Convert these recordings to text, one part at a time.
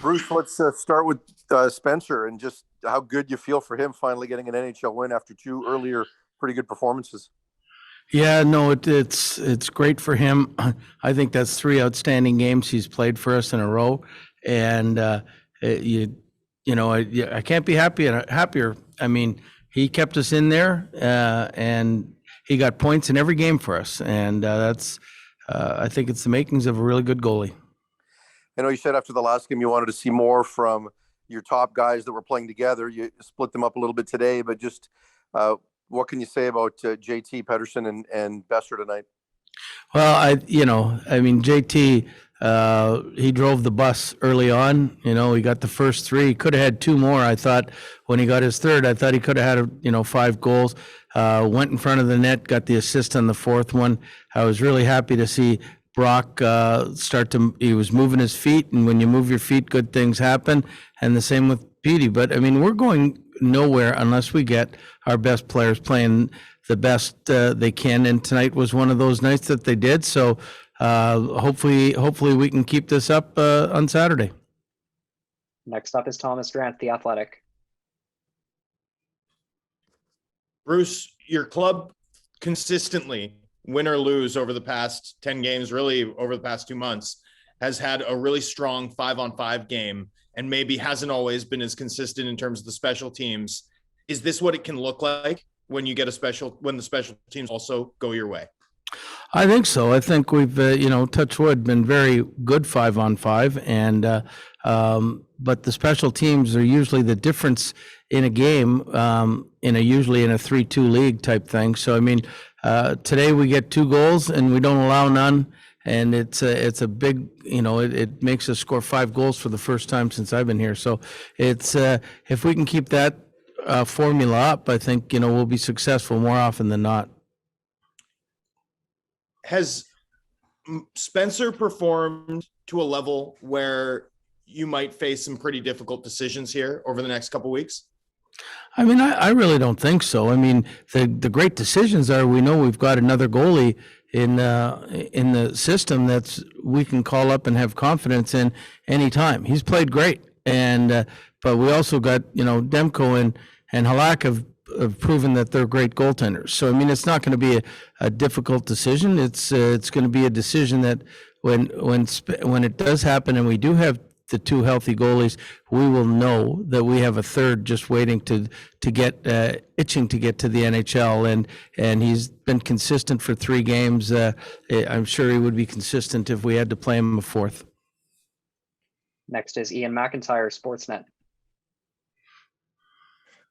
Bruce, let's start with Spencer and just how good you feel for him finally getting an NHL win after two earlier pretty good performances. Yeah, no, it's great for him. I think that's three outstanding games he's played for us in a row, and I can't be happier. I mean, he kept us in there, and he got points in every game for us, and I think it's the makings of a really good goalie. I know you said after the last game you wanted to see more from your top guys that were playing together. You split them up a little bit today, but just what can you say about JT, Pettersson, and Besser tonight? Well, JT, he drove the bus early on. He got the first three. He could have had two more. I thought when he got his third, I thought he could have had 5 goals. Went in front of the net, got the assist on the fourth one. I was really happy to see Brock he was moving his feet, and when you move your feet, good things happen. And the same with Petey. But I mean, we're going nowhere unless we get our best players playing the best they can. And tonight was one of those nights that they did. So hopefully we can keep this up on Saturday. Next up is Thomas Drance, The Athletic. Bruce, your club consistently, win or lose over the past 10 games, really over the past 2 months, has had a really strong 5-on-5 game and maybe hasn't always been as consistent in terms of the special teams. Is this what it can look like when you get when the special teams also go your way? I think so. I think we've, touch wood, been very good 5-on-5, and but the special teams are usually the difference in a game, usually in a 3-2 league type thing. So I mean, today we get 2 goals and we don't allow none, and it's a big, it makes us score 5 goals for the first time since I've been here. So it's if we can keep that formula up, I think we'll be successful more often than not. Has Spencer performed to a level where you might face some pretty difficult decisions here over the next couple of weeks? I mean, I really don't think so. I mean, the great decisions are, we know we've got another goalie in the system we can call up and have confidence in anytime. He's played great, and but we also got Demko and Halak have proven that they're great goaltenders. So I mean, it's not going to be a difficult decision. It's going to be a decision that when it does happen and we do have the 2 healthy goalies, we will know that we have a third just waiting to get itching to get to the NHL, and he's been consistent for 3 games. I'm sure he would be consistent if we had to play him a 4th. Next is Ian McIntyre, Sportsnet.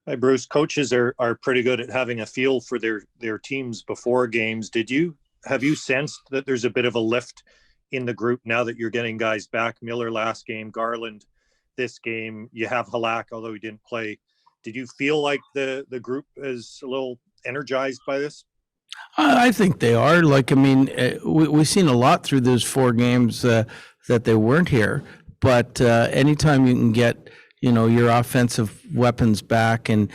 Hi, Bruce. Coaches are pretty good at having a feel for their teams before games. Have you sensed that there's a bit of a lift in the group now that you're getting guys back? Miller last game, Garland this game, you have Halak, although he didn't play. Did you feel like the group is a little energized by this? I think they are. Like, I mean, we've seen a lot through those 4 games that they weren't here, but anytime you can get your offensive weapons back, and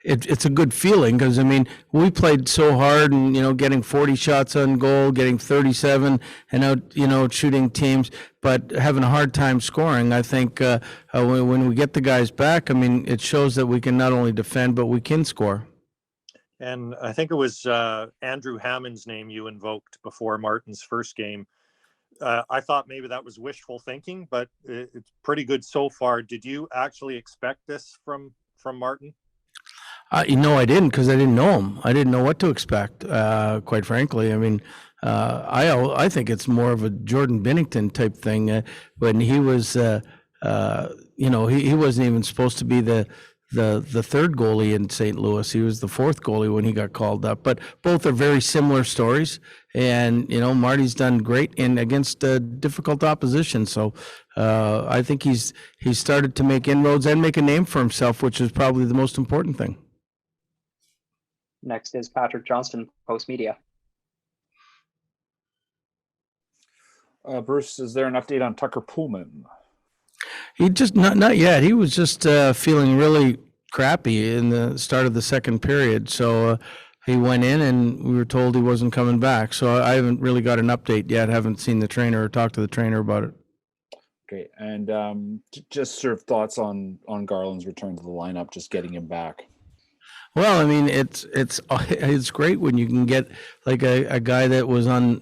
it's a good feeling, because I mean, we played so hard and getting 40 shots on goal, getting 37 and out shooting teams, but having a hard time scoring. I think when we get the guys back, I mean, it shows that we can not only defend but we can score. And I think it was Andrew Hammond's name you invoked before Martin's first game. I thought maybe that was wishful thinking, but it's pretty good so far. Did you actually expect this from Martin? No, I didn't, because I didn't know him. I didn't know what to expect, quite frankly. I mean, I think it's more of a Jordan Binnington type thing. When he was, he wasn't even supposed to be the third goalie in St. Louis. He was the 4th goalie when he got called up. But both are very similar stories. And, Marty's done great against difficult opposition. So I think he's started to make inroads and make a name for himself, which is probably the most important thing. Next is Patrick Johnston, Post Media. Bruce, is there an update on Tucker Pullman? He just not yet. He was just feeling really crappy in the start of the second period. So he went in and we were told he wasn't coming back. So I haven't really got an update yet. Haven't seen the trainer or talked to the trainer about it. Okay, and just sort of thoughts on Garland's return to the lineup, just getting him back. Well, I mean, it's great when you can get like a guy that was on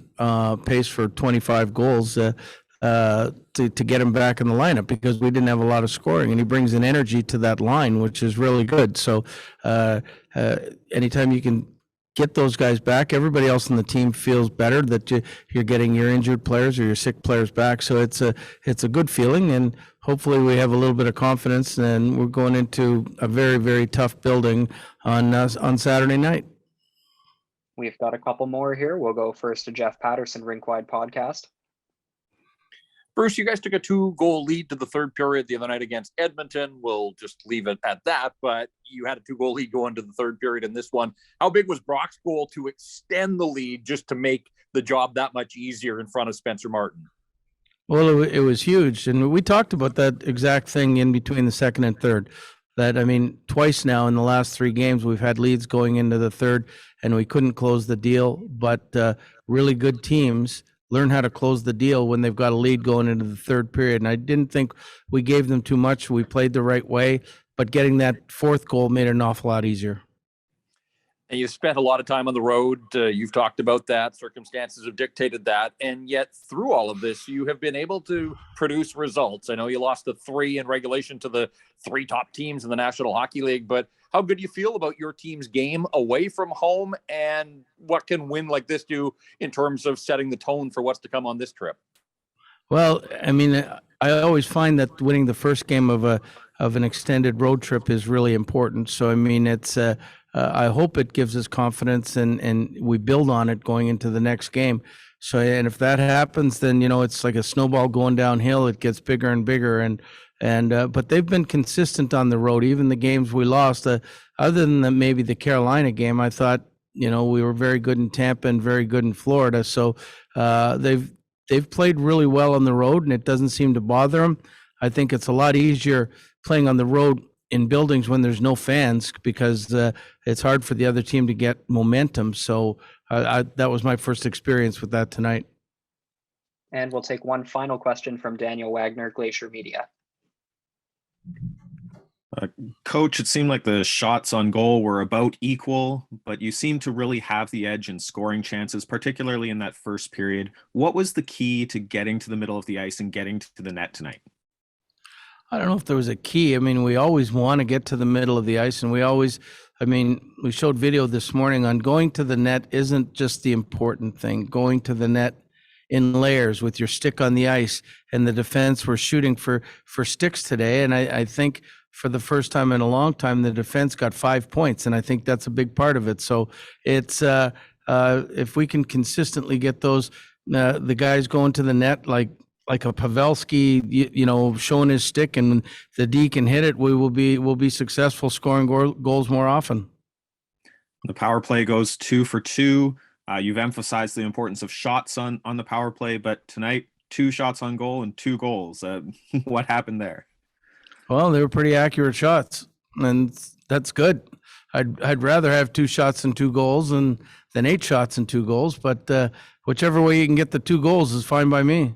pace for 25 goals to get him back in the lineup, because we didn't have a lot of scoring, and he brings an energy to that line, which is really good. So anytime you can get those guys back, everybody else on the team feels better that you're getting your injured players or your sick players back. So it's a good feeling, and hopefully we have a little bit of confidence, and we're going into a very, very tough building on Saturday night. We've got a couple more here. We'll go first to Jeff Patterson, Rink Wide Podcast. Bruce, you guys took a 2-goal lead to the third period the other night against Edmonton. We'll just leave it at that, but you had a 2-goal lead going to the third period in this one. How big was Brock's goal to extend the lead just to make the job that much easier in front of Spencer Martin? Well, it was huge, and we talked about that exact thing in between the second and third. That, I mean, twice now in the last 3 games, we've had leads going into the third, and we couldn't close the deal. But really good teams learn how to close the deal when they've got a lead going into the third period. And I didn't think we gave them too much. We played the right way, but getting that 4th goal made it an awful lot easier. And you've spent a lot of time on the road. You've talked about that. Circumstances have dictated that. And yet through all of this, you have been able to produce results. I know you lost the 3 in regulation to the 3 top teams in the National Hockey League, but how good do you feel about your team's game away from home, and what can win like this do in terms of setting the tone for what's to come on this trip? Well, I mean, I always find that winning the first game of an extended road trip is really important. So, I mean, it's I hope it gives us confidence, and we build on it going into the next game. So, and if that happens, then, you know, it's like a snowball going downhill. It gets bigger and bigger. But they've been consistent on the road, even the games we lost. Other than maybe the Carolina game, I thought, you know, we were very good in Tampa and very good in Florida. So they've played really well on the road, and it doesn't seem to bother them. I think it's a lot easier playing on the road in buildings when there's no fans, because it's hard for the other team to get momentum. So that was my first experience with that tonight. And we'll take one final question from Daniel Wagner, Glacier Media. Coach, it seemed like the shots on goal were about equal, but you seem to really have the edge in scoring chances, particularly in that first period. What was the key to getting to the middle of the ice and getting to the net tonight? I don't know if there was a key. I mean, we always want to get to the middle of the ice, and we showed video this morning on going to the net isn't just the important thing. Going to the net in layers with your stick on the ice, and the defense were shooting for sticks today. And I think for the first time in a long time, the defense got 5 points, and I think that's a big part of it. So it's if we can consistently get those the guys going to the net like a Pavelski, you know, showing his stick, and the D can hit it, we'll be successful scoring goals more often. The power play goes 2 for 2. You've emphasized the importance of shots on the power play, but tonight 2 shots on goal and 2 goals. What happened there? Well, they were pretty accurate shots, and that's good. I'd rather have 2 shots and 2 goals than 8 shots and 2 goals, but whichever way you can get the 2 goals is fine by me.